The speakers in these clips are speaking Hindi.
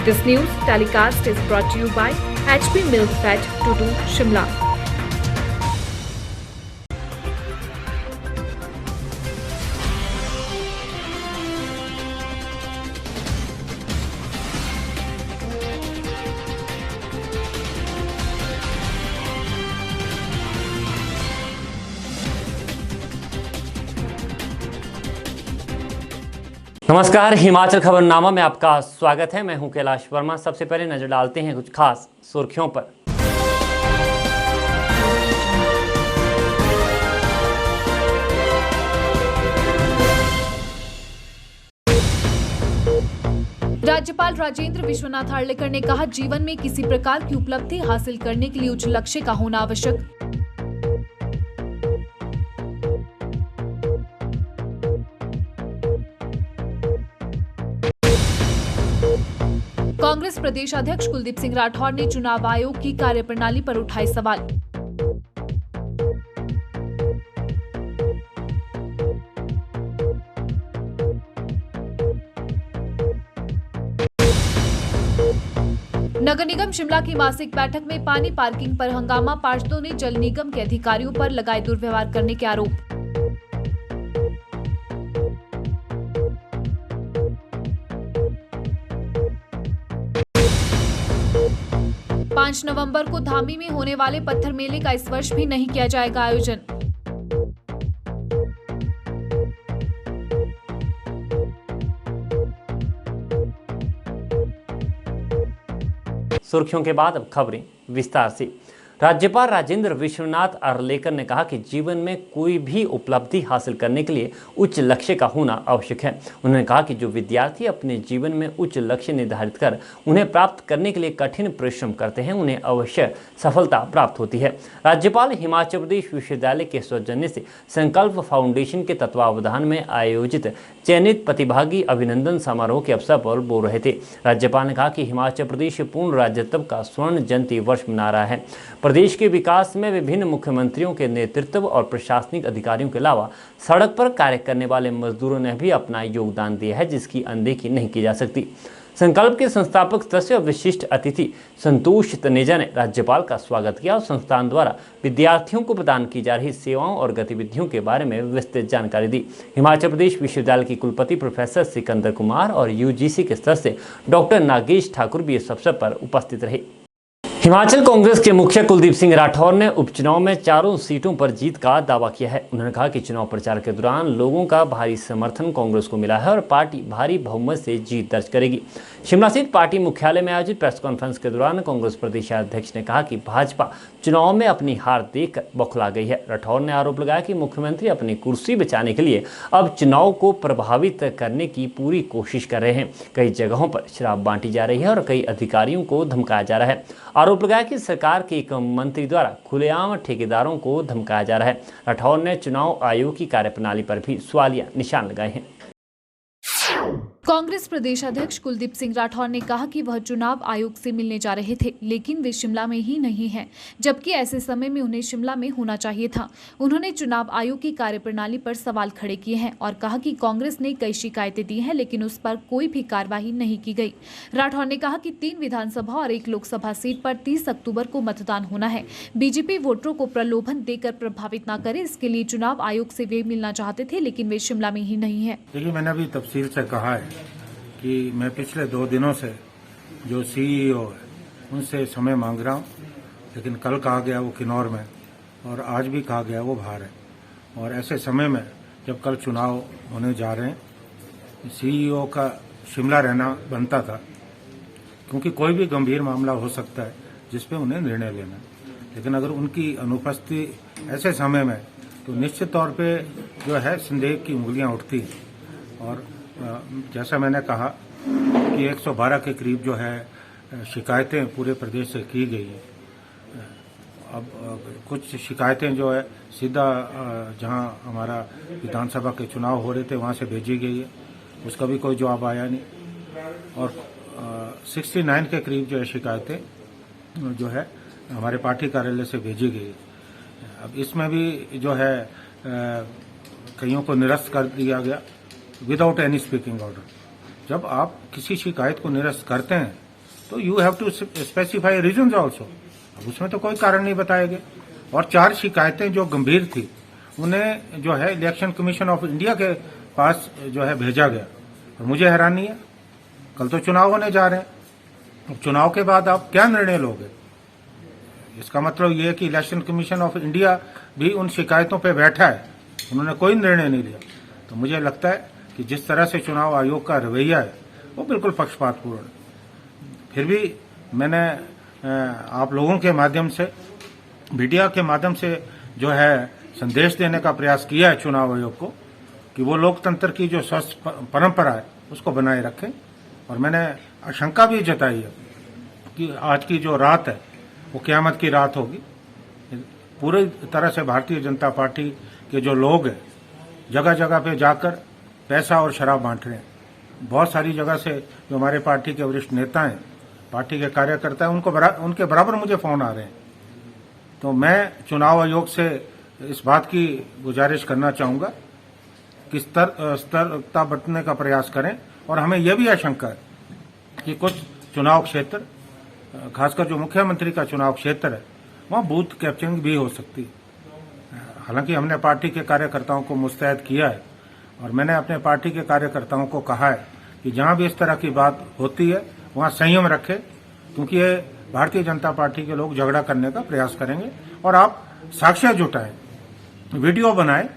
This news telecast is brought to you by HP Milk Fat Tutu, Shimla. नमस्कार, हिमाचल खबरनामा में आपका स्वागत है। मैं हूं कैलाश वर्मा। सबसे पहले नजर डालते हैं कुछ खास सुर्खियों पर। राज्यपाल राजेंद्र विश्वनाथ हार्लेकर ने कहा, जीवन में किसी प्रकार की उपलब्धि हासिल करने के लिए उच्च लक्ष्य का होना आवश्यक। कांग्रेस प्रदेश अध्यक्ष कुलदीप सिंह राठौर ने चुनाव आयोग की कार्यप्रणाली पर उठाए सवाल। नगर निगम शिमला की मासिक बैठक में पानी पार्किंग पर हंगामा, पार्षदों ने जल निगम के अधिकारियों पर लगाए दुर्व्यवहार करने के आरोप। पांच नवंबर को धामी में होने वाले पत्थर मेले का इस वर्ष भी नहीं किया जाएगा आयोजन। सुर्खियों के बाद अब खबरें विस्तार से। राज्यपाल राजेंद्र विश्वनाथ हार्लेकर ने कहा कि जीवन में कोई भी उपलब्धि हासिल करने के लिए उच्च लक्ष्य का होना आवश्यक है। उन्होंने कहा कि जो विद्यार्थी अपने जीवन में उच्च लक्ष्य निर्धारित कर उन्हें प्राप्त करने के लिए कठिन परिश्रम करते हैं, उन्हें अवश्य सफलता प्राप्त होती है। राज्यपाल हिमाचल प्रदेश विश्वविद्यालय के सौजन्य से संकल्प फाउंडेशन के तत्वावधान में आयोजित चयनित प्रतिभागी अभिनंदन समारोह के अवसर पर बोल रहे थे। राज्यपाल ने कहा कि हिमाचल प्रदेश पूर्ण राज्यत्व का स्वर्ण जयंती वर्ष मना रहा है। प्रदेश के विकास में विभिन्न मुख्यमंत्रियों के नेतृत्व और प्रशासनिक अधिकारियों के अलावा सड़क पर कार्य करने वाले मजदूरों ने भी अपना योगदान दिया है, जिसकी अनदेखी नहीं की जा सकती। संकल्प के संस्थापक सदस्य और विशिष्ट अतिथि संतोष तनेजा ने राज्यपाल का स्वागत किया और संस्थान द्वारा विद्यार्थियों को प्रदान की जा रही सेवाओं और गतिविधियों के बारे में विस्तृत जानकारी दी। हिमाचल प्रदेश विश्वविद्यालय की कुलपति प्रोफेसर सिकंदर कुमार और यूजीसी के सदस्य डॉक्टर नागेश ठाकुर भी इस अवसर पर उपस्थित रहे। हिमाचल कांग्रेस के मुखिया कुलदीप सिंह राठौर ने उपचुनाव में चारों सीटों पर जीत का दावा किया है। उन्होंने कहा कि चुनाव प्रचार के दौरान लोगों का भारी समर्थन कांग्रेस को मिला है और पार्टी भारी बहुमत से जीत दर्ज करेगी। शिमला स्थित पार्टी मुख्यालय में आयोजित प्रेस कॉन्फ्रेंस के दौरान कांग्रेस प्रदेशाध्यक्ष ने कहा कि भाजपा चुनाव में अपनी हार देखकर बौखला गई है। राठौर ने आरोप लगाया कि मुख्यमंत्री अपनी कुर्सी बचाने के लिए अब चुनाव को प्रभावित करने की पूरी कोशिश कर रहे हैं। कई जगहों पर शराब बांटी जा रही है और कई अधिकारियों को धमकाया जा रहा है। आरोप लगाया कि सरकार के एक मंत्री द्वारा खुलेआम ठेकेदारों को धमकाया जा रहा है। राठौर ने चुनाव आयोग की कार्यप्रणाली पर भी सवालिया निशान लगाए हैं। कांग्रेस प्रदेश अध्यक्ष कुलदीप सिंह राठौर ने कहा कि वह चुनाव आयोग से मिलने जा रहे थे, लेकिन वे शिमला में ही नहीं हैं, जबकि ऐसे समय में उन्हें शिमला में होना चाहिए था। उन्होंने चुनाव आयोग की कार्यप्रणाली पर सवाल खड़े किए हैं और कहा कि कांग्रेस ने कई शिकायतें दी हैं, लेकिन उस पर कोई भी कार्रवाई नहीं की गई। राठौर ने कहा कि 3 विधानसभा और 1 लोकसभा सीट पर 30 अक्टूबर को मतदान होना है। बीजेपी वोटरों को प्रलोभन देकर प्रभावित न करे, इसके लिए चुनाव आयोग से वे मिलना चाहते थे, लेकिन वे शिमला में ही नहीं है। देखिए, मैंने अभी तफसील से कहा है कि मैं पिछले 2 दिनों से जो सीईओ है उनसे समय मांग रहा हूँ, लेकिन कल कहा गया वो किन्नौर में और आज भी कहा गया वो बाहर है। और ऐसे समय में जब कल चुनाव होने जा रहे हैं, सीईओ का शिमला रहना बनता था, क्योंकि कोई भी गंभीर मामला हो सकता है जिस पे उन्हें निर्णय लेना। लेकिन अगर उनकी अनुपस्थिति ऐसे समय में, तो निश्चित तौर पे जो है संदेह की उंगलियां उठती हैं। और जैसा मैंने कहा कि 112 के करीब जो है शिकायतें पूरे प्रदेश से की गई है। अब कुछ शिकायतें जो है सीधा जहां हमारा विधानसभा के चुनाव हो रहे थे वहां से भेजी गई है, उसका भी कोई जवाब आया नहीं। और 69 के करीब जो है शिकायतें जो है हमारे पार्टी कार्यालय से भेजी गई है। अब इसमें भी जो है कईयों को निरस्त कर दिया गया विदाउट एनी स्पीकिंग ऑर्डर। जब आप किसी शिकायत को निरस्त करते हैं तो you have to specify reasons also. अब उसमें तो कोई कारण नहीं बताए गए। और 4 शिकायतें जो गंभीर थी उन्हें जो है इलेक्शन कमीशन ऑफ इंडिया के पास जो है भेजा गया। और मुझे हैरानी है, कल तो चुनाव होने जा रहे हैं, अब चुनाव के बाद आप क्या निर्णय लोगे? इसका मतलब ये है कि इलेक्शन कमीशन ऑफ इंडिया भी उन शिकायतों पे बैठा है, उन्होंने कोई निर्णय नहीं लिया। तो मुझे लगता है कि जिस तरह से चुनाव आयोग का रवैया है वो बिल्कुल पक्षपातपूर्ण है। फिर भी मैंने आप लोगों के माध्यम से, मीडिया के माध्यम से जो है संदेश देने का प्रयास किया है चुनाव आयोग को कि वो लोकतंत्र की जो स्वस्थ परंपरा है उसको बनाए रखें। और मैंने आशंका भी जताई है कि आज की जो रात है वो क़यामत की रात होगी। पूरी तरह से भारतीय जनता पार्टी के जो लोग हैं जगह जगह पे जाकर पैसा और शराब बांट रहे हैं। बहुत सारी जगह से जो हमारे पार्टी के वरिष्ठ नेता हैं, पार्टी के कार्यकर्ता हैं, उनके बराबर मुझे फोन आ रहे हैं। तो मैं चुनाव आयोग से इस बात की गुजारिश करना चाहूंगा कि सतर्कता बरतने का प्रयास करें। और हमें यह भी आशंका है कि कुछ चुनाव क्षेत्र, खासकर जो मुख्यमंत्री का चुनाव क्षेत्र है, वहां बूथ कैप्चरिंग भी हो सकती है। हालांकि हमने पार्टी के कार्यकर्ताओं को मुस्तैद किया है और मैंने अपने पार्टी के कार्यकर्ताओं को कहा है कि जहां भी इस तरह की बात होती है वहां संयम रखें, क्योंकि ये भारतीय जनता पार्टी के लोग झगड़ा करने का प्रयास करेंगे। और आप साक्ष्य जुटाएं, वीडियो बनाएं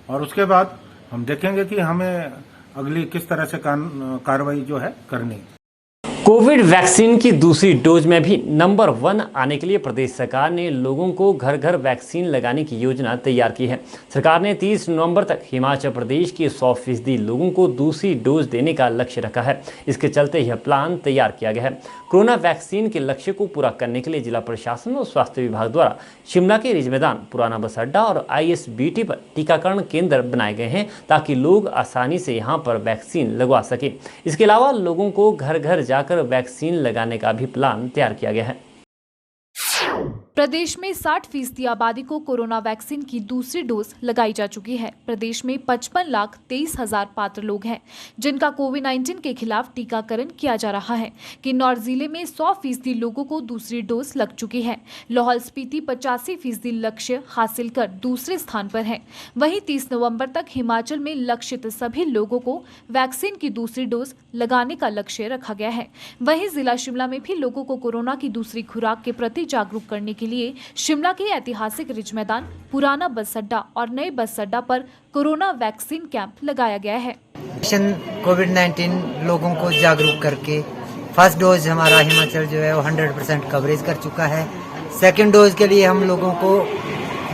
और उसके बाद हम देखेंगे कि हमें अगली किस तरह से कार्रवाई जो है करनी। कोविड वैक्सीन की दूसरी डोज में भी नंबर 1 आने के लिए प्रदेश सरकार ने लोगों को घर घर वैक्सीन लगाने की योजना तैयार की है। सरकार ने 30 नवंबर तक हिमाचल प्रदेश के 100% लोगों को दूसरी डोज देने का लक्ष्य रखा है। इसके चलते यह प्लान तैयार किया गया है। कोरोना वैक्सीन के लक्ष्य को पूरा करने के लिए जिला प्रशासन और स्वास्थ्य विभाग द्वारा शिमला के रिज मैदान, पुराना बस अड्डा और ISBT पर टीकाकरण केंद्र बनाए गए हैं ताकि लोग आसानी से यहां पर वैक्सीन लगवा सकें। इसके अलावा लोगों को घर घर जाकर वैक्सीन लगाने का भी प्लान तैयार किया गया है। प्रदेश में 60% आबादी को कोरोना वैक्सीन की दूसरी डोज लगाई जा चुकी है। प्रदेश में 55,23,000 पात्र लोग हैं जिनका कोविड-19 के खिलाफ टीकाकरण किया जा रहा है। किन्नौर जिले में 100% लोगों को दूसरी डोज लग चुकी है। लाहौल स्पीति 85% लक्ष्य हासिल कर दूसरे स्थान पर है। वहीं 30 नवंबर तक हिमाचल में लक्षित सभी लोगों को वैक्सीन की दूसरी डोज लगाने का लक्ष्य रखा गया है। वहीं जिला शिमला में भी लोगों को कोरोना की दूसरी खुराक के प्रति जागरूक करने के लिए शिमला के ऐतिहासिक रिज मैदान, पुराना बस अड्डा और नए बस अड्डा पर कोरोना वैक्सीन कैंप लगाया गया है। कोविड-19 लोगों को जागरूक करके फर्स्ट डोज हमारा हिमाचल जो है वो 100% कवरेज कर चुका है। सेकंड डोज के लिए हम लोगों को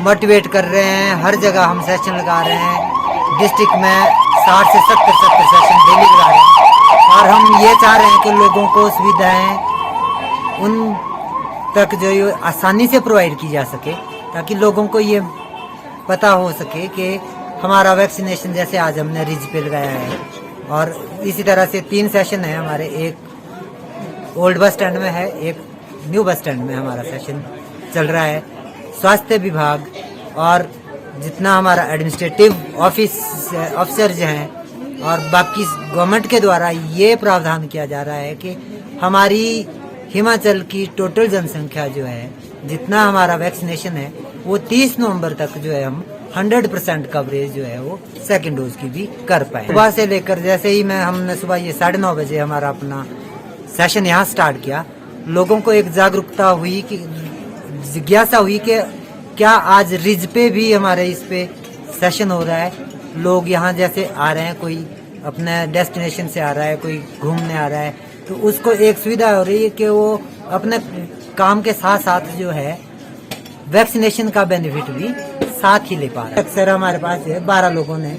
मोटिवेट कर रहे हैं। हर जगह हम सेशन लगा रहे हैं। डिस्ट्रिक्ट में 60 से 70 सेशन डेली लगा रहे हैं और हम ये चाह रहे हैं कि लोगों को सुविधाएं उन तक जो ये आसानी से प्रोवाइड की जा सके, ताकि लोगों को ये पता हो सके कि हमारा वैक्सीनेशन जैसे आज हमने रिज पे लगाया है। और इसी तरह से 3 सेशन है हमारे, एक ओल्ड बस स्टैंड में है, एक न्यू बस स्टैंड में हमारा सेशन चल रहा है। स्वास्थ्य विभाग और जितना हमारा एडमिनिस्ट्रेटिव ऑफिसर हैं और बाकी गवर्नमेंट के द्वारा ये प्रावधान किया जा रहा है कि हमारी हिमाचल की टोटल जनसंख्या जो है, जितना हमारा वैक्सीनेशन है वो 30 नवंबर तक जो है हम 100% कवरेज जो है वो सेकंड डोज की भी कर पाए। सुबह से लेकर जैसे ही हमने सुबह ये 9:30 बजे हमारा अपना सेशन यहाँ स्टार्ट किया, लोगों को एक जागरूकता हुई कि जिज्ञासा हुई कि क्या आज रिज पे भी हमारे इस पे सेशन हो रहा है। लोग यहाँ जैसे आ रहे हैं, कोई अपने डेस्टिनेशन से आ रहा है, कोई घूमने आ रहा है, तो उसको एक सुविधा हो रही है कि वो अपने काम के साथ साथ जो है वैक्सीनेशन का बेनिफिट भी साथ ही ले पा रहे हैं। अक्सर हमारे पास 13 लोगों ने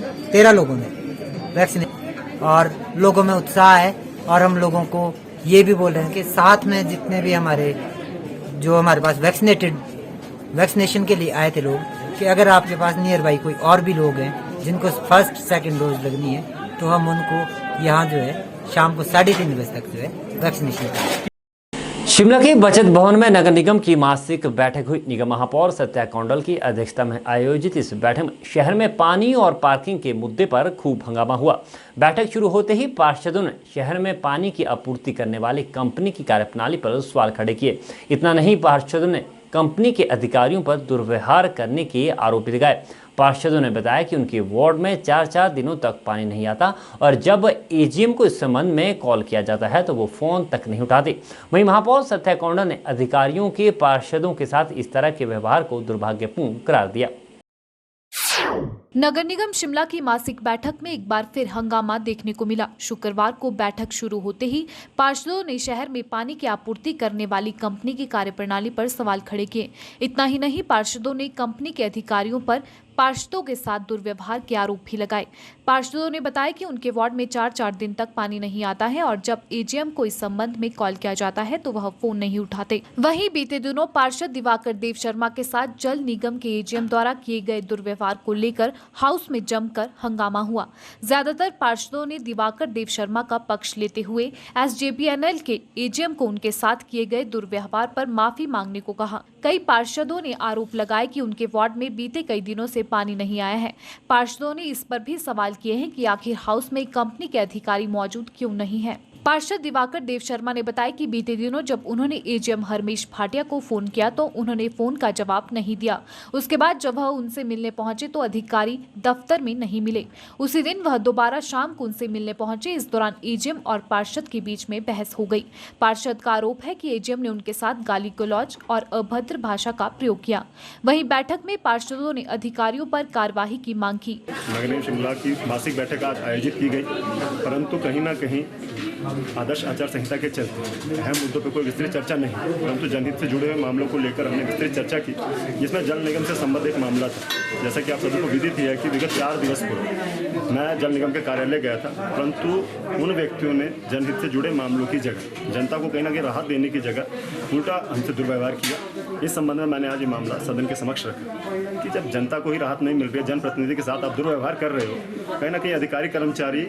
वैक्सीनेशन और लोगों में उत्साह है। और हम लोगों को ये भी बोल रहे हैं कि साथ में जितने भी हमारे पास वैक्सीनेशन के लिए आए थे लोग, कि अगर आपके पास नियर बाई कोई और भी लोग हैं जिनको फर्स्ट सेकंड डोज लगनी है, तो हम उनको यहाँ जो है शाम को 3:30 बजे तक जो है वैक्सीनेशन शिमला के बचत भवन में नगर निगम की मासिक बैठक हुई। निगम महापौर सत्या कौंडल की अध्यक्षता में आयोजित इस बैठक में शहर में पानी और पार्किंग के मुद्दे पर खूब हंगामा हुआ। बैठक शुरू होते ही पार्षदों ने शहर में पानी की आपूर्ति करने वाली कंपनी की कार्यप्रणाली पर सवाल खड़े किए। इतना नहीं, पार्षदों ने कंपनी के अधिकारियों पर दुर्व्यवहार करने के आरोप लगाए। पार्षदों ने बताया कि उनके वार्ड में 4-4 दिनों तक पानी नहीं आता और जब एजीएम को इस संबंध में कॉल किया जाता है तो वो फोन तक नहीं उठाते। वहीं महापौर सत्या कौंडल ने अधिकारियों के पार्षदों के साथ इस तरह के व्यवहार को दुर्भाग्यपूर्ण करार दिया। नगर निगम शिमला की मासिक बैठक में एक बार फिर हंगामा देखने को मिला। शुक्रवार को बैठक शुरू होते ही पार्षदों ने शहर में पानी की आपूर्ति करने वाली कंपनी की कार्यप्रणाली पर सवाल खड़े किए। इतना ही नहीं, पार्षदों ने कंपनी के अधिकारियों पर पार्षदों के साथ दुर्व्यवहार के आरोप भी लगाए। पार्षदों ने बताया कि उनके वार्ड में 4-4 दिन तक पानी नहीं आता है और जब एजीएम को इस संबंध में कॉल किया जाता है तो वह फोन नहीं उठाते। वहीं बीते दिनों पार्षद दिवाकर देव शर्मा के साथ जल निगम के एजीएम द्वारा किए गए दुर्व्यवहार को लेकर हाउस में जमकर हंगामा हुआ। ज्यादातर पार्षदों ने दिवाकर देव शर्मा का पक्ष लेते हुए एसजेपीएनएल के एजीएम को उनके साथ किए गए दुर्व्यवहार पर माफी मांगने को कहा। कई पार्षदों ने आरोप लगाए कि उनके वार्ड में बीते कई दिनों से पानी नहीं आया है। पार्षदों ने इस पर भी सवाल किए हैं कि आखिर हाउस में कंपनी के अधिकारी मौजूद क्यों नहीं है। पार्षद दिवाकर देव शर्मा ने बताया कि बीते दिनों जब उन्होंने एजीएम हरमेश भाटिया को फोन किया तो उन्होंने फोन का जवाब नहीं दिया। उसके बाद जब वह उनसे मिलने पहुंचे तो अधिकारी दफ्तर में नहीं मिले। उसी दिन वह दोबारा शाम को उनसे मिलने पहुंचे। इस दौरान एजीएम और पार्षद के बीच में बहस हो गई। पार्षद का आरोप है कि एजीएम ने उनके साथ गाली गलौज और अभद्र भाषा का प्रयोग किया। वहीं बैठक में पार्षदों ने अधिकारियों पर कार्यवाही की मांग की। नगर निगम शिमला की मासिक बैठक आज आयोजित की गई, परंतु कहीं न कहीं आदर्श आचार संहिता के चलते अहम मुद्दों पर कोई विस्तृत चर्चा नहीं, परंतु जनहित से जुड़े हुए मामलों को लेकर हमने विस्तृत चर्चा की, जिसमें जल निगम से संबंधित मामला था। जैसा कि आप सभी को विदित ही है कि विगत 4 दिवस पूर्व मैं जल निगम के कार्यालय गया था, परंतु उन व्यक्तियों ने जनहित से जुड़े मामलों की जगह जनता को कहीं ना कहीं राहत देने की जगह उल्टा हमसे दुर्व्यवहार किया। इस संबंध में मैंने आज ये मामला सदन के समक्ष रखा कि जब जनता को ही राहत नहीं मिल रही है, जनप्रतिनिधि के साथ आप दुर्व्यवहार कर रहे हो, कहीं ना कहीं अधिकारी कर्मचारी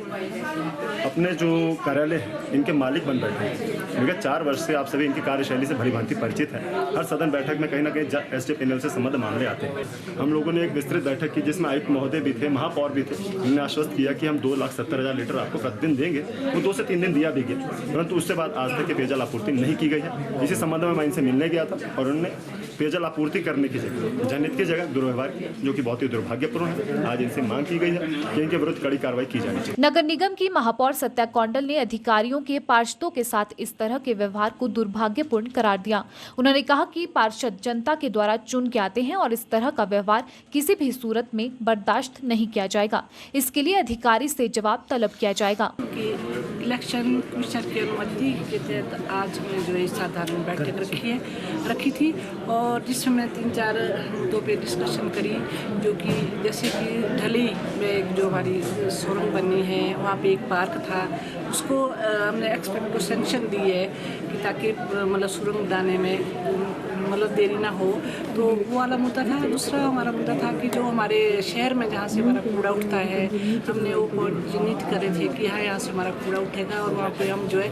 अपने जो कार्यालय इनके मालिक बन बैठे हैं। विगत 4 वर्ष से आप सभी इनकी कार्यशैली से भलीभांति परिचित हैं। हर सदन बैठक में कहीं ना कहीं एसजेपीएनएल से संबंध मामले आते हैं। हम लोगों ने एक विस्तृत बैठक की जिसमें आयुक्त महोदय भी थे, महापौर भी थे। उन्होंने आश्वस्त किया कि हम 2,70,000 लीटर आपको प्रतिदिन देंगे। वो 2 से 3 दिन दिया भी गया, परंतु उससे बाद आज तक पेयजल आपूर्ति नहीं की गई है। इसी संबंध में मैं इनसे मिलने गया था और उन्होंने पेयजल आपूर्ति करने की जगह जनहित की जगह दुर्व्यवहार किया, जो कि बहुत ही दुर्भाग्यपूर्ण है। आज इनसे मांग की गई है कि इनके विरुद्ध कड़ी कार्रवाई की जानी चाहिए। नगर निगम की महापौर सत्या कौंडल ने अधिकारियों के पार्षदों के साथ इस तरह के व्यवहार को दुर्भाग्यपूर्ण करार दिया। उन्होंने कहा कि पार्षद जनता के द्वारा चुन के आते हैं और इस तरह का व्यवहार किसी भी सूरत में बर्दाश्त नहीं किया जाएगा। इसके लिए अधिकारी से जवाब तलब किया जाएगा। इलेक्शन कमीशन की अनुमति के तहत आज हमने जो है साधारण बैठक रखी थी और जिसमें मैं 3-4 मुद्दों पे डिस्कशन करी, जो कि जैसे कि ढली में जो हमारी सुरंग बनी है, वहाँ पे एक पार्क था, उसको हमने एक्सपर्ट को सेंक्शन दी है कि ताकि मतलब सुरंग बनाने में मतलब देरी ना हो, तो वो वाला मुद्दा था। दूसरा हमारा मुद्दा था कि जो हमारे शहर में जहाँ से हमारा कूड़ा उठता है, हमने वो चिन्हित करे थे कि हाँ यहाँ से हमारा कूड़ा उठेगा और वहाँ पे हम जो है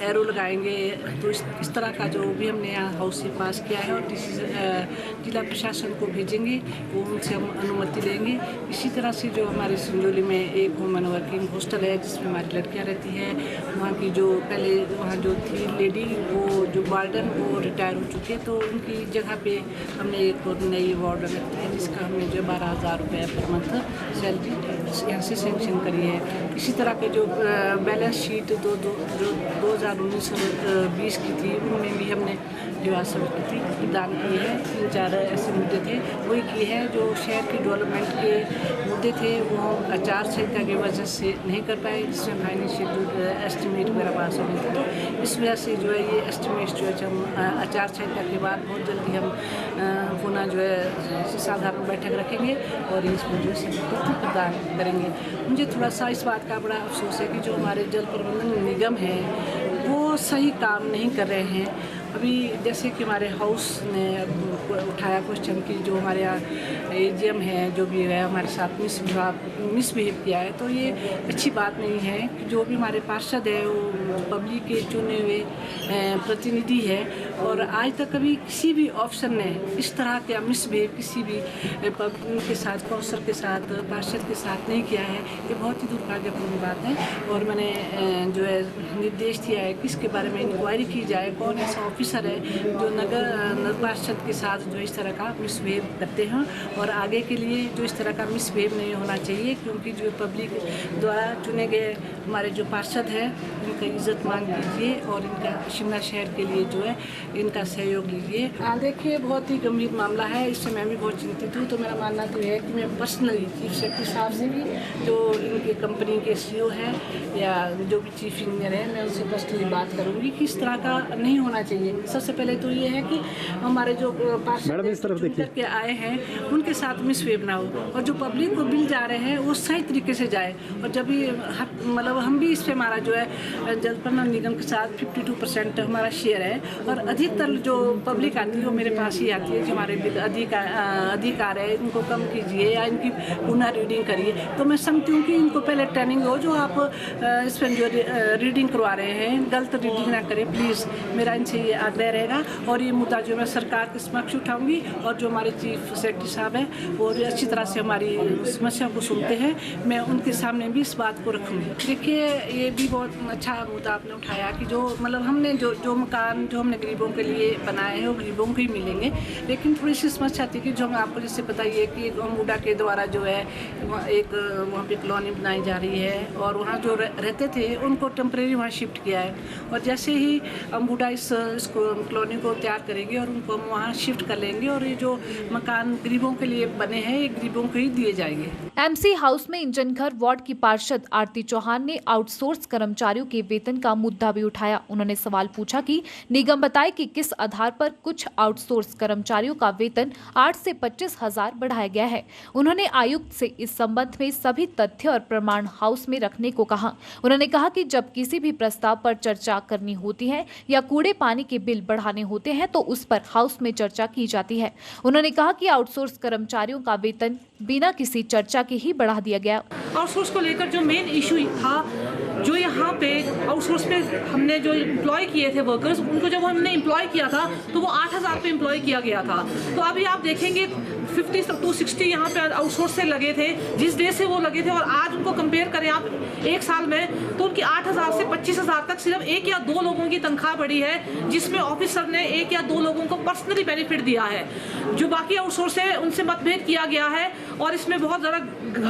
एरो लगाएंगे। तो इस तरह का जो भी हमने यहाँ हाउस से पास किया है और जिला प्रशासन को भेजेंगे, वो उनसे हम अनुमति लेंगे। इसी तरह से जो हमारे संजौली में एक वुमेन वर्किंग हॉस्टल है जिसमें हमारी लड़कियाँ रहती हैं, वहाँ की जो पहले वहाँ जो थी लेडी, वो जो वार्डन वो रिटायर हो चुके, तो उनकी जगह पे हमने एक नई वार्डन रखी है जिसका हमने जो 12,000 रुपये पर मंथ सैलरी यहाँ से सेंक्शन करी है। इसी तरह के जो बैलेंस शीट जो 2019-20 की थी, उनमें भी हमने जो स्वीकृति प्रदान की है। 3-4 ऐसे मुद्दे थे वही की है। जो शहर की डेवलपमेंट के मुद्दे थे वो हम आचार संहिता की वजह से नहीं कर पाए, जिसमें फाइनेंशियल एस्टिमेट वगैरह पास हो गए थे। तो इस वजह से जो है ये एस्टिमेट जो है हम आचार संहिता के बाद बहुत जल्दी हम पुनः जो है साधारण बैठक रखेंगे और इसमें जो है स्वीकृति प्रदान करेंगे। मुझे थोड़ा सा इस बात का बड़ा अफसोस है कि जो हमारे जल प्रबंधन निगम है वो सही काम नहीं कर रहे हैं अभी जैसे कि हमारे हाउस ने उठाया क्वेश्चन कि जो हमारे यहाँ एजीएम है जो भी है हमारे साथ मिसबिहेव किया है, तो ये अच्छी बात नहीं है कि जो भी हमारे पार्षद है वो पब्लिक के चुने हुए प्रतिनिधि है और आज तक कभी किसी भी ऑफिसर ने इस तरह का मिसबिहेव किसी भी पब्लिक के साथ, काउंसलर के साथ, पार्षद के साथ नहीं किया है। ये बहुत ही दुर्भाग्यपूर्ण बात है और मैंने जो है निर्देश दिया है कि इसके बारे में इंक्वायरी की जाए, कौन ऐसा ऑफिसर है जो नगर पार्षद के साथ जो इस तरह का मिसबिहेव करते हैं और आगे के लिए जो इस तरह का मिसबिहेव नहीं होना चाहिए, क्योंकि जो पब्लिक द्वारा चुने गए हमारे जो पार्षद हैं उनका इज्जत मान लीजिए और इनका शिमला शहर के लिए जो है इनका सहयोग लीजिए। देखिए बहुत ही गंभीर मामला है, इससे मैं भी बहुत चिंतित हूँ। तो मेरा मानना तो है कि मैं पर्सनली चीफ सेक्रेटरी साहब से भी जो इनके कंपनी के CEO है या जो भी चीफ इंजीनियर है, मैं उनसे पर्सनली बात करूँगी कि इस तरह का नहीं होना चाहिए। सबसे पहले तो ये है कि हमारे जो पार्षद करके आए हैं उनके साथ मिसबिहेव ना हो और जो पब्लिक को बिल जा रहे हैं वो सही तरीके से जाए। और जब भी मतलब हम भी इस पे हमारा जो है जल प्रबंधन निगम के साथ 52% हमारा शेयर है और अधिकतर जो पब्लिक आती है वो मेरे पास ही आती है। जो हमारे बिल अधिकार है इनको कम कीजिए या इनकी पुनः रीडिंग करिए। तो मैं समझती हूँ कि इनको पहले ट्रेनिंग हो, जो आप इस पर जो रीडिंग करवा रहे हैं गलत रीडिंग ना करें प्लीज़। मेरा इनसे ये आग्रह रहेगा और ये मुद्दा जो मैं सरकार के समक्ष उठाऊंगी और जो हमारे चीफ सेक्रेटरी साहब हैं वो अच्छी तरह से हमारी समस्या को सुनते हैं, मैं उनके सामने भी इस बात को रखूँगी। देखिए ये भी बहुत अच्छा मुद्दा आपने उठाया कि जो मतलब हमने जो मकान जो हमने गरीबों के लिए बनाए हैं वो गरीबों को ही मिलेंगे, लेकिन थोड़ी सी समस्या थी कि जो हम आपको जैसे बताइए कि अम्बुडा के द्वारा जो है एक वहाँ पे कॉलोनी बनाई जा रही है और वहाँ जो रहते थे उनको टेम्परेरी वहाँ शिफ्ट किया है और जैसे ही अम्बुडा इसको कॉलोनी को तैयार करेगी और उनको हम वहाँ शिफ्ट कर लेंगे और ये जो मकान गरीबों के लिए बने हैं ये गरीबों को ही दिए जाएंगे। MC हाउस में इंजन घर वार्ड की पार्षद आरती चौहान ने आउटसोर्स कर्मचारियों के वेतन का मुद्दा भी उठाया। उन्होंने सवाल पूछा कि निगम बताए कि किस आधार पर कुछ आउटसोर्स कर्मचारियों का वेतन 8 से 25,000 बढ़ाया गया है। उन्होंने आयुक्त से इस संबंध में सभी तथ्य और प्रमाण हाउस में रखने को कहा। उन्होंने कहा कि जब किसी भी प्रस्ताव पर चर्चा करनी होती है या कूड़े पानी के बिल बढ़ाने होते हैं तो उस पर हाउस में चर्चा की जाती है। उन्होंने कहा कि आउटसोर्स कर्मचारियों का वेतन बिना किसी चर्चा के ही बढ़ा दिया गया। आउटसोर्स को लेकर जो मेन इशू था, जो यहाँ पे आउटसोर्स पे हमने जो एम्प्लॉय किए थे वर्कर्स, उनको जब हमने एम्प्लॉय किया था तो वो 8,000 पे एम्प्लॉय किया गया था। तो अभी आप देखेंगे 50 to 60 यहाँ पे आउटसोर्स से लगे थे जिस डे से वो लगे थे और आज उनको कंपेयर करें आप एक साल में तो उनकी 8,000 से 25,000 तक सिर्फ 1 या 2 लोगों की तनख्वाह बढ़ी है, जिसमें ऑफिसर ने 1 या 2 लोगों को पर्सनली बेनिफिट दिया है। जो बाकी आउटसोर्स है उनसे मतभेद किया गया है और इसमें बहुत ज़्यादा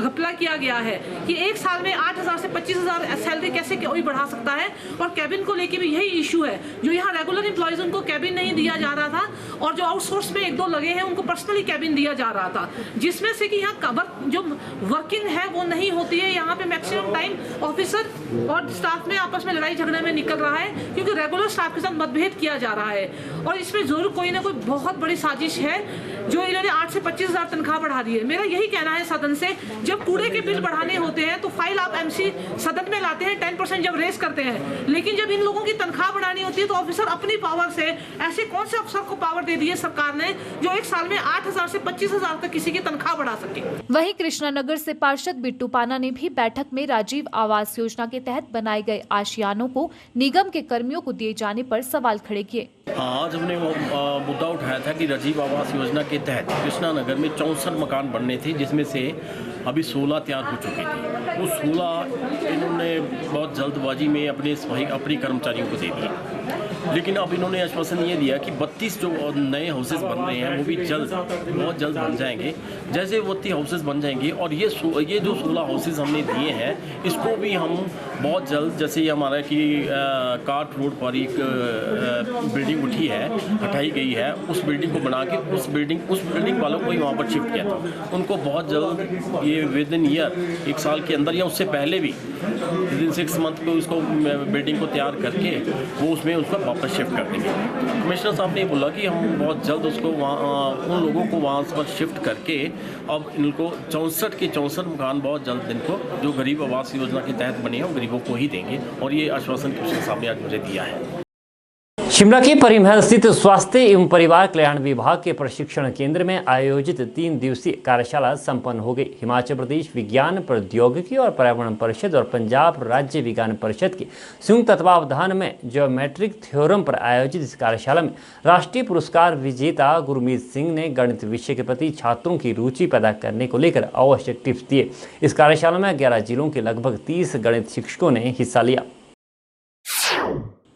घपला किया गया है कि एक साल में 8,000 से 25,000 सैलरी कैसे कोई बढ़ा सकता है। और कैबिन को लेके भी यही इशू है, जो यहाँ रेगुलर एम्प्लॉयज उनको कैबिन नहीं दिया जा रहा था और जो आउटसोर्स में 1-2 लगे हैं उनको पर्सनली कैबिन दिया जा रहा था, जिसमें से कि यहाँ जो वर्किंग है वो नहीं होती है। यहाँ पे मैक्सिमम टाइम ऑफिसर और स्टाफ में आपस में लड़ाई झगड़े में निकल रहा है क्योंकि रेगुलर स्टाफ के साथ मतभेद किया जा रहा है और इसमें जरूर कोई ना कोई बहुत बड़ी साजिश है जो इन्होंने 8 से 25,000 तनख्वाह बढ़ा दी है। मेरा यही कहना है सदन से, जब कूड़े के बिल बढ़ाने होते हैं तो फाइल आप MC सदन में लाते हैं 10% जब रेस करते हैं, लेकिन जब इन लोगों की तनख्वाह बढ़ानी होती है तो ऑफिसर अपनी पावर से, ऐसे कौन से अफसर को पावर दे दी है सरकार ने जो एक साल में 8,000 से 25,000 तक किसी की तनख्वाह बढ़ा सके। वहीं कृष्णानगर से पार्षद बिट्टू पाना ने भी बैठक में राजीव आवास योजना के तहत बनाए गए आशियानों को निगम के कर्मियों को दिए जाने पर सवाल खड़े किए। आज हमने वो मुद्दा उठाया था कि राजीव आवास योजना के तहत कृष्णानगर में 64 मकान बनने थे, जिसमें से अभी 16 तैयार हो चुके थे। वो 16 इन्होंने बहुत जल्दबाजी में अपने कर्मचारियों को दे दिए, लेकिन अब इन्होंने आश्वासन ये दिया कि 32 जो नए हाउसेस बन रहे हैं वो भी बहुत जल्द बन जाएंगे। जैसे 32 हाउसेस बन जाएंगे और ये जो 16 हाउसेस हमने दिए हैं इसको भी हम बहुत जल्द, जैसे ये हमारा कि काट रोड पर एक बिल्डिंग हटाई गई है, उस बिल्डिंग को बना के उस बिल्डिंग वालों को ही वहाँ पर शिफ्ट किया था। उनको बहुत जल्द ये विदिन ईयर 1 साल के अंदर या उससे पहले भी विदिन 6 मंथ को उसको बिल्डिंग को तैयार करके वो उसमें उसको वापस शिफ्ट कर देंगे। कमिश्नर साहब ने बोला कि हम बहुत जल्द उसको वहाँ उन लोगों को वहाँ पर शिफ्ट करके अब इनको 64 के 64 मकान बहुत जल्द इनको जो गरीब आवास योजना के तहत बने हैं गरीबों को ही देंगे और ये आश्वासन कमिश्नर साहब ने आज मुझे दिया है। शिमला के परिमहल स्थित स्वास्थ्य एवं परिवार कल्याण विभाग के प्रशिक्षण केंद्र में आयोजित 3 दिवसीय कार्यशाला संपन्न हो गई। हिमाचल प्रदेश विज्ञान प्रौद्योगिकी और पर्यावरण परिषद और पंजाब राज्य विज्ञान परिषद के संयुक्त तत्वावधान में ज्योमेट्रिक थ्योरम पर आयोजित इस कार्यशाला में राष्ट्रीय पुरस्कार विजेता गुरमीत सिंह ने गणित विषय के प्रति छात्रों की रुचि पैदा करने को लेकर आवश्यक टिप्स दिए। इस कार्यशाला में 11 जिलों के लगभग 30 गणित शिक्षकों ने हिस्सा लिया।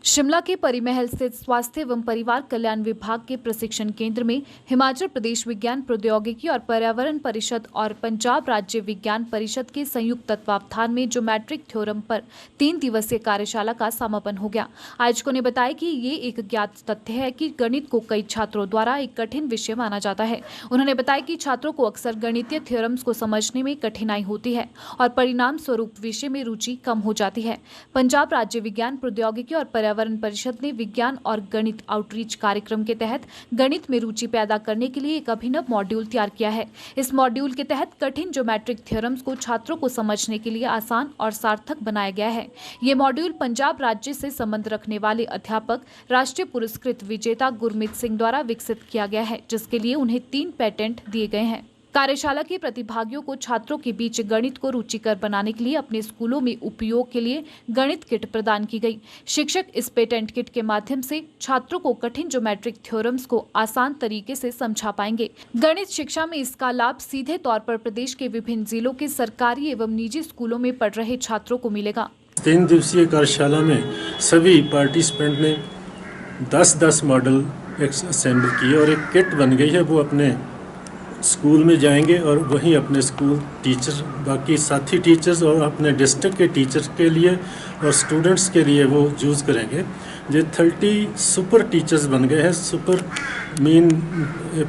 शिमला के परिमहल स्थित स्वास्थ्य एवं परिवार कल्याण विभाग के प्रशिक्षण केंद्र में हिमाचल प्रदेश विज्ञान प्रौद्योगिकी और पर्यावरण परिषद और पंजाब राज्य विज्ञान परिषद के संयुक्त तत्वावधान में ज्योमेट्रिक थ्योरम पर 3 दिवसीय कार्यशाला का समापन हो गया। आयोजकों ने बताया कि ये एक ज्ञात तथ्य है कि गणित को कई छात्रों द्वारा एक कठिन विषय माना जाता है। उन्होंने बताया कि छात्रों को अक्सर गणितीय थ्योरम्स को समझने में कठिनाई होती है और परिणाम स्वरूप विषय में रुचि कम हो जाती है। पंजाब राज्य विज्ञान प्रौद्योगिकी और पर्यावरण परिषद ने विज्ञान और गणित आउटरीच कार्यक्रम के तहत गणित में रुचि पैदा करने के लिए एक अभिनव मॉड्यूल तैयार किया है। इस मॉड्यूल के तहत कठिन ज्योमेट्रिक थ्योरम्स को छात्रों को समझने के लिए आसान और सार्थक बनाया गया है। ये मॉड्यूल पंजाब राज्य से संबंध रखने वाले अध्यापक राष्ट्रीय पुरस्कृत विजेता गुरमीत सिंह द्वारा विकसित किया गया है, जिसके लिए उन्हें 3 पेटेंट दिए गए हैं। कार्यशाला के प्रतिभागियों को छात्रों के बीच गणित को रुचिकर बनाने के लिए अपने स्कूलों में उपयोग के लिए गणित किट प्रदान की गई। शिक्षक इस पेटेंट किट के माध्यम से छात्रों को कठिन ज्योमेट्रिक थ्योरम्स को आसान तरीके से समझा पाएंगे। गणित शिक्षा में इसका लाभ सीधे तौर पर प्रदेश के विभिन्न जिलों के सरकारी एवं निजी स्कूलों में पढ़ रहे छात्रों को मिलेगा। 3 दिवसीय कार्यशाला में सभी पार्टिसिपेंट ने 10-10 मॉडल असेंबल किए और एक किट बन गई है। वो अपने स्कूल में जाएंगे और वहीं अपने स्कूल टीचर, बाकी साथी टीचर्स और अपने डिस्ट्रिक्ट के टीचर्स के लिए और स्टूडेंट्स के लिए वो यूज़ करेंगे। जो 30 सुपर टीचर्स बन गए हैं, super mean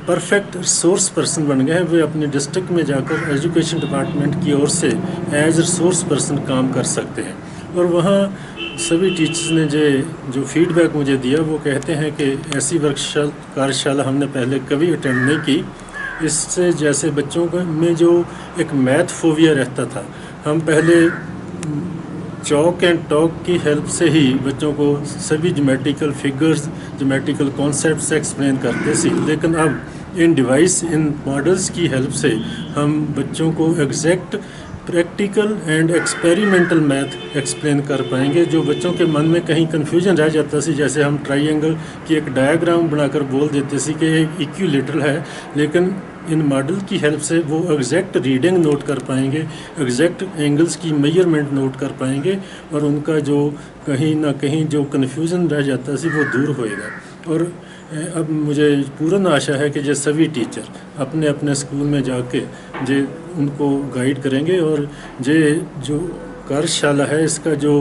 perfect resource person बन गए हैं। वे अपने डिस्ट्रिक्ट में जाकर एजुकेशन डिपार्टमेंट की ओर से एज रिसोर्स पर्सन काम कर सकते हैं। और वहाँ सभी टीचर्स ने जो फीडबैक मुझे दिया, वो कहते हैं कि ऐसी कार्यशाला हमने पहले कभी अटेंड नहीं की। इससे जैसे बच्चों में जो एक मैथ फोबिया रहता था, हम पहले चॉक एंड टॉक की हेल्प से ही बच्चों को सभी geometrical figures, geometrical concepts explain करते थे, लेकिन अब इन डिवाइस, इन मॉडल्स की हेल्प से हम बच्चों को exact practical and experimental math explain कर पाएंगे। जो बच्चों के मन में कहीं कन्फ्यूजन रह जाता सी, जैसे हम ट्राइंगल की एक डायग्राम बनाकर बोल देते सी कि एक इक्विलेटरल है, लेकिन इन मॉडल की हेल्प से वो एग्जैक्ट रीडिंग नोट कर पाएंगे, एग्जैक्ट एंगल्स की मेजरमेंट नोट कर पाएंगे और उनका जो कहीं ना कहीं जो कन्फ्यूज़न रह जाता सी वो दूर होएगा। और अब मुझे पूर्ण आशा है कि जो सभी टीचर अपने अपने स्कूल में जाके जे उनको गाइड करेंगे और जो कार्यशाला है, इसका जो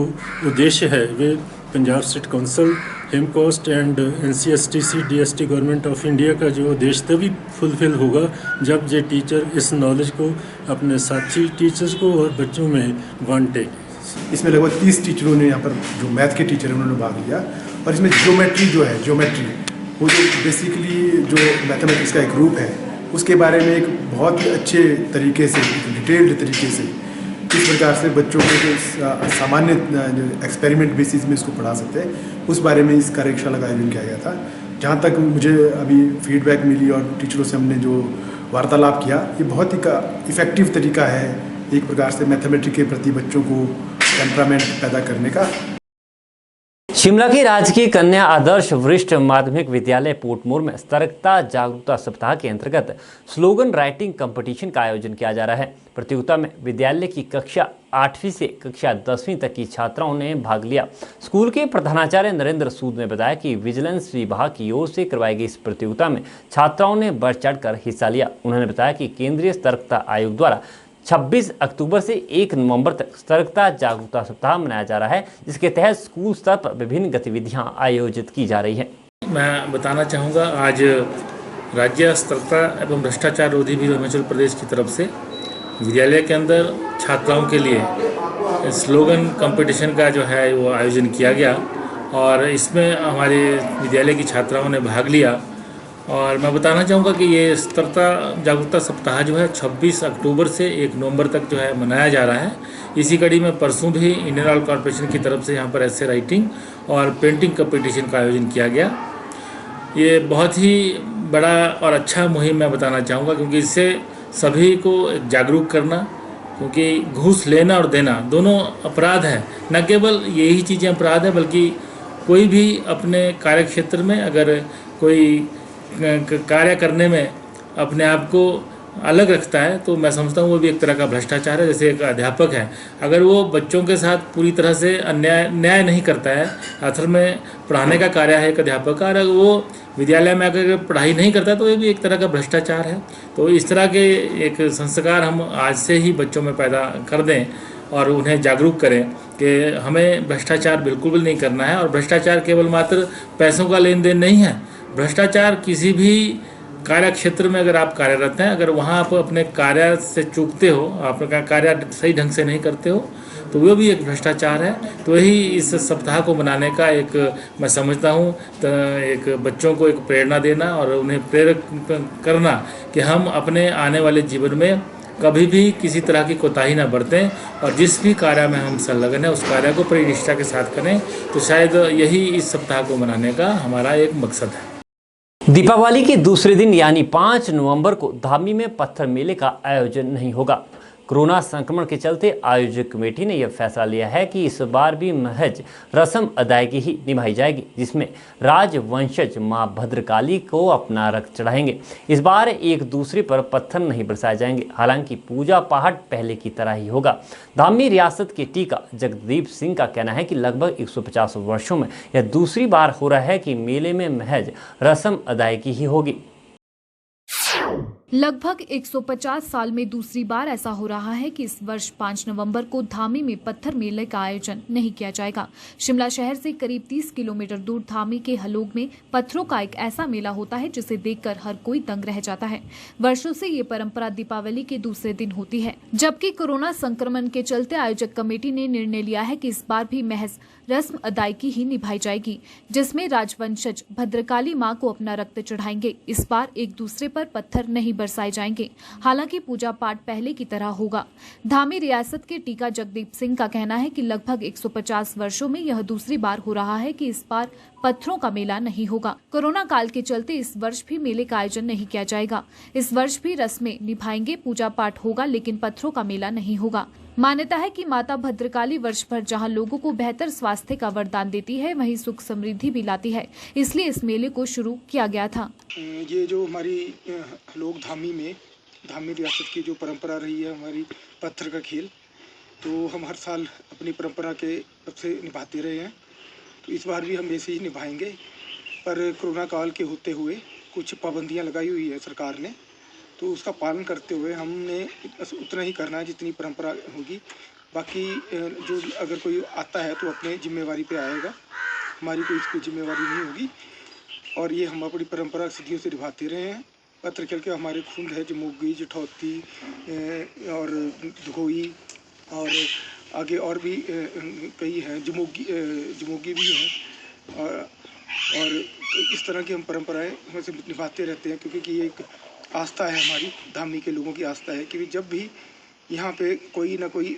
उद्देश्य है वे Punjab state council, HIMCOSTE and NCSTC DST government of India का जो उद्देश्य तभी फुलफिल होगा जब ये टीचर इस नॉलेज को अपने साथी टीचर्स को और बच्चों में बांटेंगे। इसमें लगभग 30 टीचरों ने यहाँ पर जो मैथ के टीचर हैं उन्होंने भाग लिया और इसमें ज्योमेट्री वो जो बेसिकली जो मैथमेटिक्स का एक रूप है उसके बारे में एक बहुत ही अच्छे तरीके से, डिटेल्ड तरीके से किस प्रकार से बच्चों को जो सामान्य एक्सपेरिमेंट बेसिस में इसको पढ़ा सकते हैं, उस बारे में इस कार्यशाला का आयोजन किया गया था। जहाँ तक मुझे अभी फीडबैक मिली और टीचरों से हमने जो वार्तालाप किया, ये बहुत ही इफ़ेक्टिव तरीका है एक प्रकार से मैथमेटिक्स के प्रति बच्चों को टेम्परामेंट पैदा करने का। शिमला के राजकीय कन्या आदर्श वरिष्ठ माध्यमिक विद्यालय पोर्टमोर में सतर्कता जागरूकता सप्ताह के अंतर्गत स्लोगन राइटिंग कंपटीशन का आयोजन किया जा रहा है। प्रतियोगिता में विद्यालय की कक्षा 8वीं से कक्षा 10वीं तक की छात्राओं ने भाग लिया। स्कूल के प्रधानाचार्य नरेंद्र सूद ने बताया कि विजिलेंस विभाग की ओर से करवाई गई इस प्रतियोगिता में छात्राओं ने बढ़ चढ़कर हिस्सा लिया। उन्होंने बताया कि केंद्रीय सतर्कता आयोग द्वारा 26 अक्टूबर से 1 नवंबर तक सतर्कता जागरूकता सप्ताह मनाया जा रहा है, जिसके तहत स्कूल स्तर पर विभिन्न गतिविधियां आयोजित की जा रही हैं। मैं बताना चाहूँगा, आज राज्य सतर्कता एवं भ्रष्टाचार रोधी ब्यूरो हिमाचल प्रदेश की तरफ से विद्यालय के अंदर छात्राओं के लिए स्लोगन कंपटीशन का जो है वो आयोजन किया गया और इसमें हमारे विद्यालय की छात्राओं ने भाग लिया और मैं बताना चाहूँगा कि ये स्तरता जागरूकता सप्ताह जो है 26 अक्टूबर से 1 नवंबर तक जो है मनाया जा रहा है। इसी कड़ी में परसों भी इंडियन ऑयल कॉरपोरेशन की तरफ से यहाँ पर ऐसे राइटिंग और पेंटिंग कंपटीशन का आयोजन किया गया। ये बहुत ही बड़ा और अच्छा मुहिम मैं बताना चाहूँगा, क्योंकि इससे सभी को जागरूक करना, क्योंकि घूस लेना और देना दोनों अपराध है। न केवल यही चीज़ें अपराध है, बल्कि कोई भी अपने कार्य क्षेत्र में अगर कोई कार्य करने में अपने आप को अलग रखता है तो मैं समझता हूँ वो भी एक तरह का भ्रष्टाचार है। जैसे एक अध्यापक है, अगर वो बच्चों के साथ पूरी तरह से न्याय नहीं करता है, असल में पढ़ाने का कार्य है एक अध्यापक का, अगर वो विद्यालय में अगर पढ़ाई नहीं करता तो ये भी एक तरह का भ्रष्टाचार है। तो इस तरह के एक संस्कार हम आज से ही बच्चों में पैदा कर दें और उन्हें जागरूक करें कि हमें भ्रष्टाचार बिल्कुल भी नहीं करना है। और भ्रष्टाचार केवल मात्र पैसों का लेन देन नहीं है। भ्रष्टाचार किसी भी कार्य क्षेत्र में अगर आप कार्यरत हैं, अगर वहाँ आप अपने कार्य से चूकते हो, आपका कार्य सही ढंग से नहीं करते हो, तो वो भी एक भ्रष्टाचार है। तो यही इस सप्ताह को मनाने का एक मैं समझता हूँ एक बच्चों को एक प्रेरणा देना और उन्हें प्रेरक करना कि हम अपने आने वाले जीवन में कभी भी किसी तरह की कोताही न बरतें और जिस भी कार्य में हम संलग्न हैं उस कार्य को पूरी निष्ठा के साथ करें। तो शायद यही इस सप्ताह को मनाने का हमारा एक मकसद है। दीपावली के दूसरे दिन यानी 5 नवंबर को धामी में पत्थर मेले का आयोजन नहीं होगा। कोरोना संक्रमण के चलते आयोजक कमेटी ने यह फैसला लिया है कि इस बार भी महज रस्म अदायगी ही निभाई जाएगी, जिसमें राजवंशज मां भद्रकाली को अपना रक्त चढ़ाएंगे। इस बार एक दूसरे पर पत्थर नहीं बरसाए जाएंगे। हालांकि पूजा पाठ पहले की तरह ही होगा। धामी रियासत के टीका जगदीप सिंह का कहना है कि लगभग 150 वर्षों में यह दूसरी बार हो रहा है कि मेले में महज रस्म अदायगी ही होगी। लगभग 150 साल में दूसरी बार ऐसा हो रहा है कि इस वर्ष 5 नवंबर को धामी में पत्थर मेले का आयोजन नहीं किया जाएगा। शिमला शहर से करीब 30 किलोमीटर दूर धामी के हलोग में पत्थरों का एक ऐसा मेला होता है जिसे देखकर हर कोई दंग रह जाता है। वर्षों से ये परंपरा दीपावली के दूसरे दिन होती है, जबकि कोरोना संक्रमण के चलते आयोजक कमेटी ने निर्णय लिया है कि इस बार भी महज रस्म अदायगी ही निभाई जाएगी, जिसमें राजवंशज भद्रकाली मां को अपना रक्त चढ़ाएंगे। इस बार एक दूसरे पर पत्थर नहीं बरसाए जाएंगे। हालांकि पूजा पाठ पहले की तरह होगा। धामी रियासत के टीका जगदीप सिंह का कहना है कि लगभग 150 वर्षों में यह दूसरी बार हो रहा है कि इस बार पत्थरों का मेला नहीं होगा। कोरोना काल के चलते इस वर्ष भी मेले का आयोजन नहीं किया जाएगा। इस वर्ष भी रस्में निभाएंगे, पूजा पाठ होगा, लेकिन पत्थरों का मेला नहीं होगा। मान्यता है कि माता भद्रकाली वर्ष भर जहां लोगों को बेहतर स्वास्थ्य का वरदान देती है, वहीं सुख समृद्धि भी लाती है। इसलिए इस मेले को शुरू किया गया था। ये जो हमारी लोग धामी रियासत की जो परंपरा रही है, हमारी पत्थर का खेल, तो हम हर साल अपनी परंपरा के से निभाते रहे हैं। तो इस बार भी हम ऐसे ही निभाएंगे, पर कोरोना काल के होते हुए कुछ पाबंदियां लगाई हुई है सरकार ने, तो उसका पालन करते हुए हमने उतना ही करना है जितनी परंपरा होगी। बाकी जो अगर कोई आता है तो अपने जिम्मेवारी पे आएगा, हमारी कोई इसकी जिम्मेवारी नहीं होगी। और ये हम अपनी परंपरा सदियों से निभाते रहे हैं। पत्थर खेल के हमारे खून है, जमोगी, जठौती और धगोई और आगे और भी कई हैं, जमोगी भी हैं। और इस तरह की हम परंपराएं वैसे निभाते रहते हैं, क्योंकि ये एक आस्था है, हमारी धामी के लोगों की आस्था है कि जब भी यहाँ पे कोई ना कोई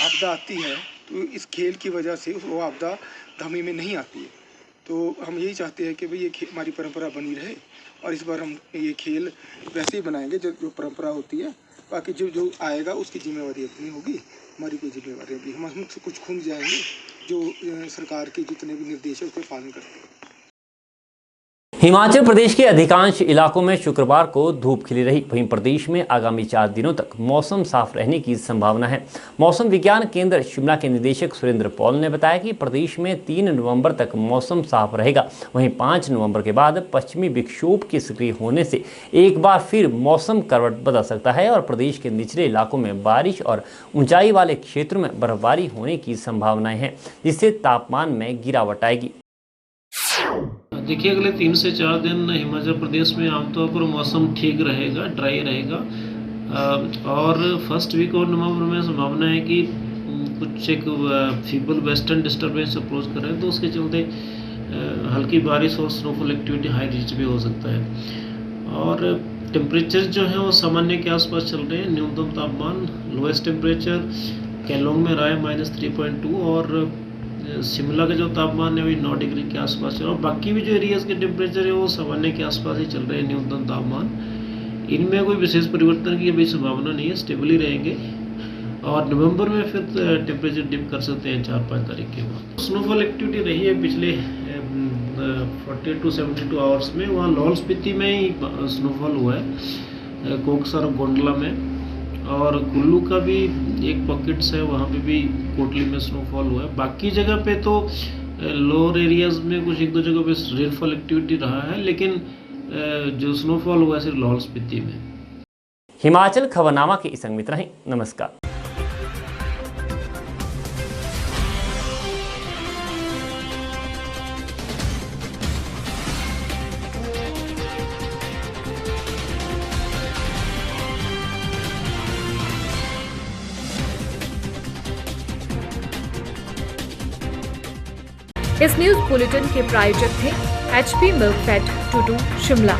आपदा आती है तो इस खेल की वजह से वो आपदा धामी में नहीं आती है। तो हम यही चाहते हैं कि भाई ये हमारी परंपरा बनी रहे, और इस बार हम ये खेल वैसे ही बनाएंगे जो परंपरा होती है। बाकी जो आएगा उसकी जिम्मेवारी अपनी होगी, हमारी कोई जिम्मेवारी नहीं। हम कुछ खुद जाएंगे जो सरकार के जितने भी निर्देश है उसके पालन करते हैं। हिमाचल प्रदेश के अधिकांश इलाकों में शुक्रवार को धूप खिली रही। वहीं प्रदेश में आगामी 4 दिनों तक मौसम साफ रहने की संभावना है। मौसम विज्ञान केंद्र शिमला के निदेशक सुरेंद्र पॉल ने बताया कि प्रदेश में 3 नवंबर तक मौसम साफ रहेगा। वहीं 5 नवंबर के बाद पश्चिमी विक्षोभ के सक्रिय होने से एक बार फिर मौसम करवट बदल सकता है और प्रदेश के निचले इलाकों में बारिश और ऊंचाई वाले क्षेत्रों में बर्फबारी होने की संभावनाएं हैं, जिससे तापमान में गिरावट आएगी। देखिए, अगले 3 से 4 दिन हिमाचल प्रदेश में आमतौर पर मौसम ठीक रहेगा, ड्राई रहेगा। और फर्स्ट वीक और नवंबर में संभावना है कि कुछ एक फीबल वेस्टर्न डिस्टर्बेंस अप्रोच कर रहे हैं, तो उसके चलते हल्की बारिश और स्नोफॉल एक्टिविटी हाई रिच भी हो सकता है। और टेम्परेचर जो है वो सामान्य के आसपास चल रहे हैं। न्यूनतम तापमान लोएस्ट टेम्परेचर केलोंग में रहा है -3.2 और शिमला का जो तापमान है वही 9 डिग्री के आसपास चल रहा है। बाकी भी जो एरियाज़ के टेम्परेचर है वो सामान्य के आसपास ही चल रहे हैं न्यूनतम तापमान। इनमें कोई विशेष परिवर्तन की अभी संभावना नहीं है, स्टेबल ही रहेंगे। और नवंबर में फिर टेम्परेचर डिप कर सकते हैं 4-5 तारीख के बाद। स्नोफॉल एक्टिविटी रही है पिछले 40 to 72 आवर्स में। वहाँ लाहौल स्पीति में ही स्नोफॉल हुआ है, कोकसर गोंडला में, और कुल्लू का भी एक पॉकेट्स है, वहाँ पे भी कोटली में स्नोफॉल हुआ है। बाकी जगह पे तो लोअर एरियाज़ में कुछ 1-2 जगह पे रेनफॉल एक्टिविटी रहा है, लेकिन जो स्नोफॉल हुआ है सिर्फ लाहौल स्पीति में। हिमाचल खबरनामा के इस अंक में इतना ही। नमस्कार। इस न्यूज बुलेटिन के प्रायोजक थे HP मिल्क फैट टूडू शिमला।